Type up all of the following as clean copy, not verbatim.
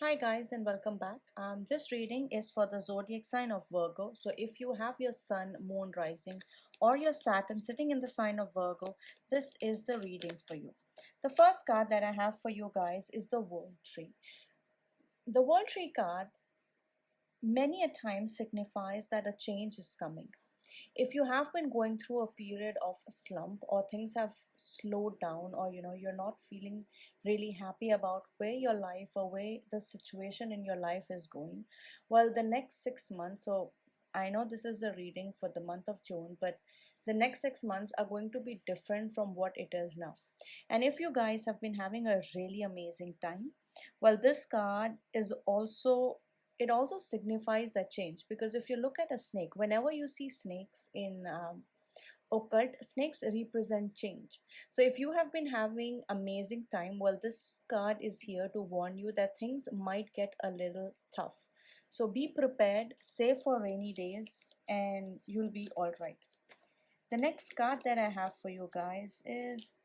Hi guys and welcome back. This reading is for the zodiac sign of Virgo. So if you have your sun, moon rising or your Saturn sitting in the sign of Virgo, this is the reading for you. The first card that I have for you guys is the World Tree. The World Tree card many a time signifies that a change is coming. If you have been going through a period of a slump or things have slowed down or you're not feeling really happy about where your life or where the situation in your life is going, well, the next 6 months, so I know this is a reading for the month of June, but the next 6 months are going to be different from what it is now. And if you guys have been having a really amazing time, well, this card is also, it also signifies that change, because if you look at a snake, whenever you see snakes in occult, snakes represent change. So if you have been having amazing time, well, this card is here to warn you that things might get a little tough. So be prepared, save for rainy days, and you'll be all right. The next card that I have for you guys is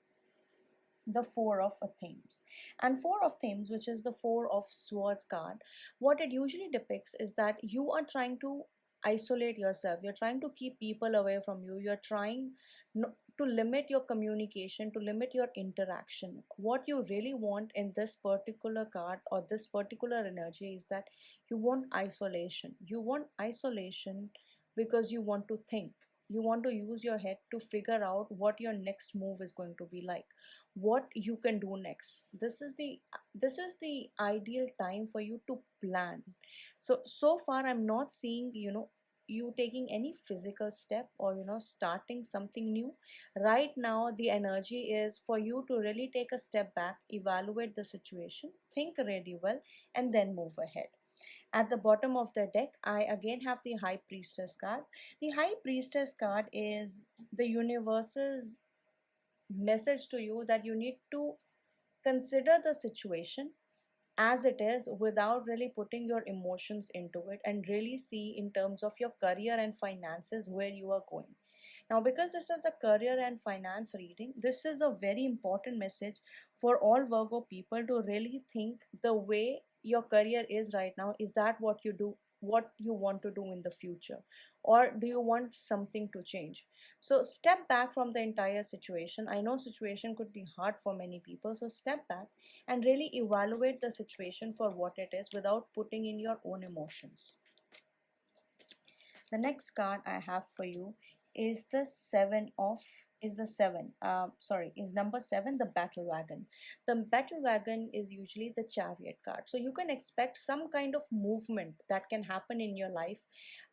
the Four of Themes. And Four of Themes, which is the Four of Swords card, what it usually depicts is that you are trying to isolate yourself, you're trying to keep people away from you, you're trying to limit your communication, to limit your interaction. What you really want in this particular card or this particular energy is that you want isolation. You want isolation because you want to think, you want to use your head to figure out what your next move is going to be like, what you can do next. This is the ideal time for you to plan. So far I'm not seeing you taking any physical step or starting something new. Right now the energy is for you to really take a step back, evaluate the situation, think really well, and then move ahead. At the bottom of the deck, I again have the High Priestess card. The High Priestess card is the universe's message to you that you need to consider the situation as it is without really putting your emotions into it, and really see in terms of your career and finances where you are going. Now, because this is a career and finance reading, this is a very important message for all Virgo people to really think the way your career is right now. Is that what you do? What you want to do in the future? Or do you want something to change? So step back from the entire situation. I know situation could be hard for many people. So step back and really evaluate the situation for what it is without putting in your own emotions. The next card I have for you is the seven of is the seven sorry is number 7, the Battle Wagon. The Battle Wagon is usually the Chariot card, so you can expect some kind of movement that can happen in your life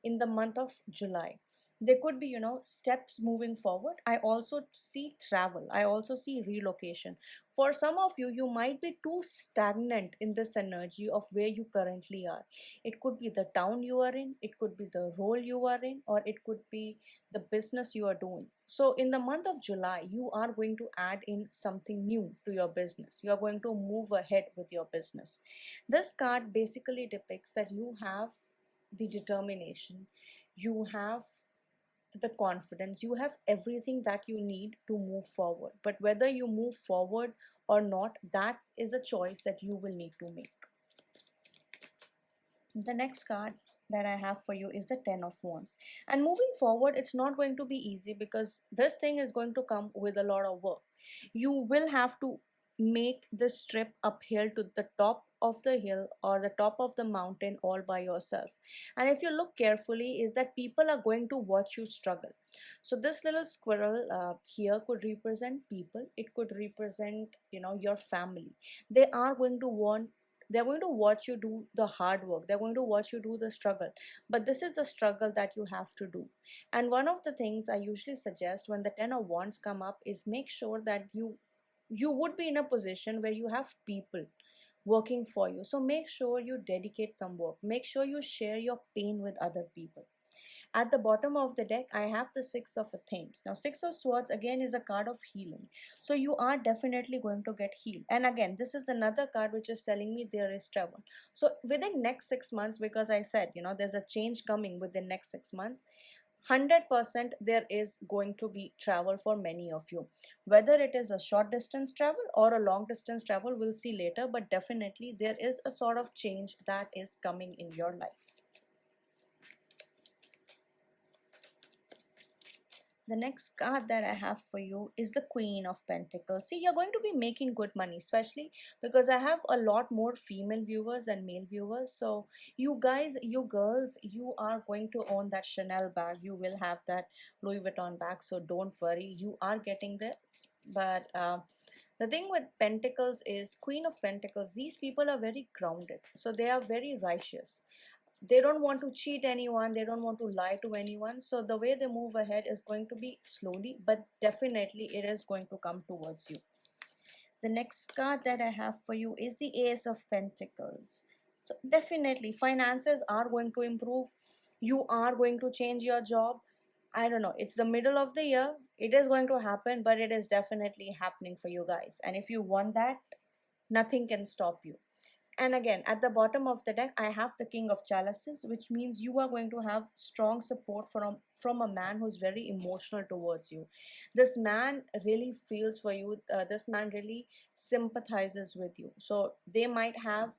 in the month of July. There could be steps moving forward. I also see travel, I also see relocation. For some of you, you might be too stagnant in this energy of where you currently are. It could be the town you are in, it could be the role you are in, or it could be the business you are doing. So in the month of July, you are going to add in something new to your business. You are going to move ahead with your business. This card basically depicts that you have the determination, you have the confidence, you have everything that you need to move forward. But whether you move forward or not, that is a choice that you will need to make. The next card that I have for you is the Ten of Wands. And moving forward, it's not going to be easy, because this thing is going to come with a lot of work. You will have to make this trip uphill to the top of the hill or the top of the mountain all by yourself. And if you look carefully, is that people are going to watch you struggle. So this little squirrel here could represent people. It could represent your family. They are going to want, they're going to watch you do the hard work, they're going to watch you do the struggle, but this is the struggle that you have to do. And one of the things I usually suggest when the Ten of Wands come up is make sure that you would be in a position where you have people working for you. So make sure you dedicate some work, make sure you share your pain with other people. At the bottom of the deck, I have the Six of Themes. Now, Six of Swords again is a card of healing. So you are definitely going to get healed. And again, this is another card which is telling me there is travel. So within next 6 months, because I said, there's a change coming within next 6 months, 100% there is going to be travel for many of you, whether it is a short distance travel or a long distance travel, we'll see later, but definitely there is a sort of change that is coming in your life. The next card that I have for you is the Queen of Pentacles. See, you're going to be making good money, especially because I have a lot more female viewers and male viewers. So you guys, you girls, you are going to own that Chanel bag. You will have that Louis Vuitton bag. So don't worry, you are getting there. But the thing with Pentacles is Queen of Pentacles, these people are very grounded. So they are very righteous. They don't want to cheat anyone, they don't want to lie to anyone, so the way they move ahead is going to be slowly, but definitely it is going to come towards you. The next card that I have for you is the Ace of Pentacles. So definitely finances are going to improve, you are going to change your job. I don't know, it's the middle of the year, it is going to happen, but it is definitely happening for you guys, and if you want that, nothing can stop you. And again, at the bottom of the deck, I have the King of Chalices, which means you are going to have strong support from a man who's very emotional towards you. This man really feels for you. This man really sympathizes with you. So they might have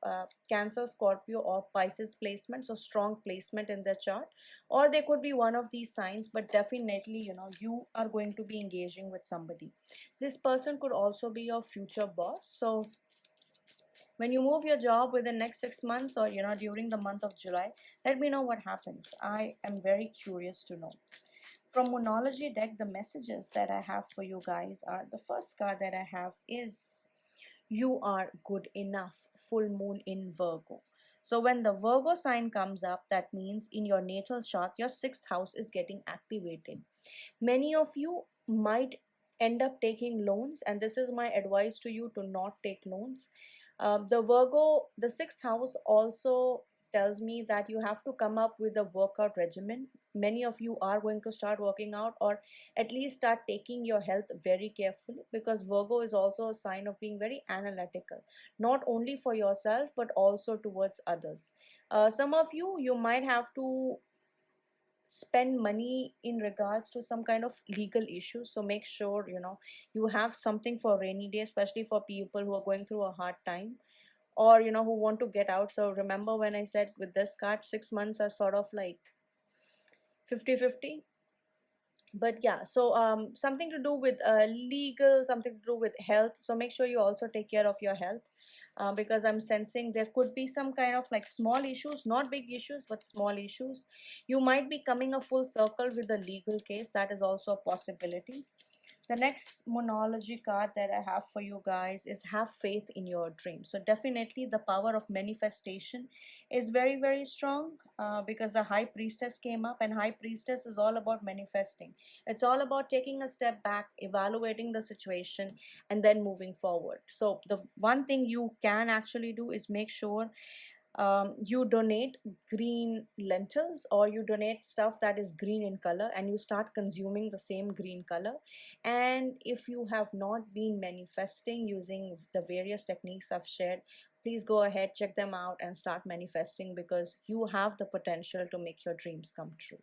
Cancer, Scorpio, or Pisces placement, so strong placement in their chart, or they could be one of these signs. But definitely, you are going to be engaging with somebody. This person could also be your future boss. So when you move your job within next 6 months, or during the month of July, let me know what happens. I am very curious to know. From Moonology deck, the messages that I have for you guys are, the first card that I have is you are good enough, full moon in Virgo. So when the Virgo sign comes up, that means in your natal chart your sixth house is getting activated. Many of you might end up taking loans, and this is my advice to you, to not take loans. The Virgo, the sixth house also tells me that you have to come up with a workout regimen. Many of you are going to start working out, or at least start taking your health very carefully, because Virgo is also a sign of being very analytical, not only for yourself but also towards others. Some of you might have to spend money in regards to some kind of legal issue, so make sure you have something for rainy day, especially for people who are going through a hard time, or who want to get out. So remember when I said with this card 6 months are sort of like 50-50. But yeah, so something to do with legal, something to do with health, so make sure you also take care of your health, because I'm sensing there could be some kind of like small issues, not big issues but small issues. You might be coming a full circle with a legal case, that is also a possibility. The next Moonology card that I have for you guys is have faith in your dreams. So definitely the power of manifestation is very, very strong, because the High Priestess came up, and High Priestess is all about manifesting. It's all about taking a step back, evaluating the situation, and then moving forward. So the one thing you can actually do is make sure you donate green lentils, or you donate stuff that is green in color, and you start consuming the same green color. And if you have not been manifesting using the various techniques I've shared, please go ahead, check them out, and start manifesting, because you have the potential to make your dreams come true.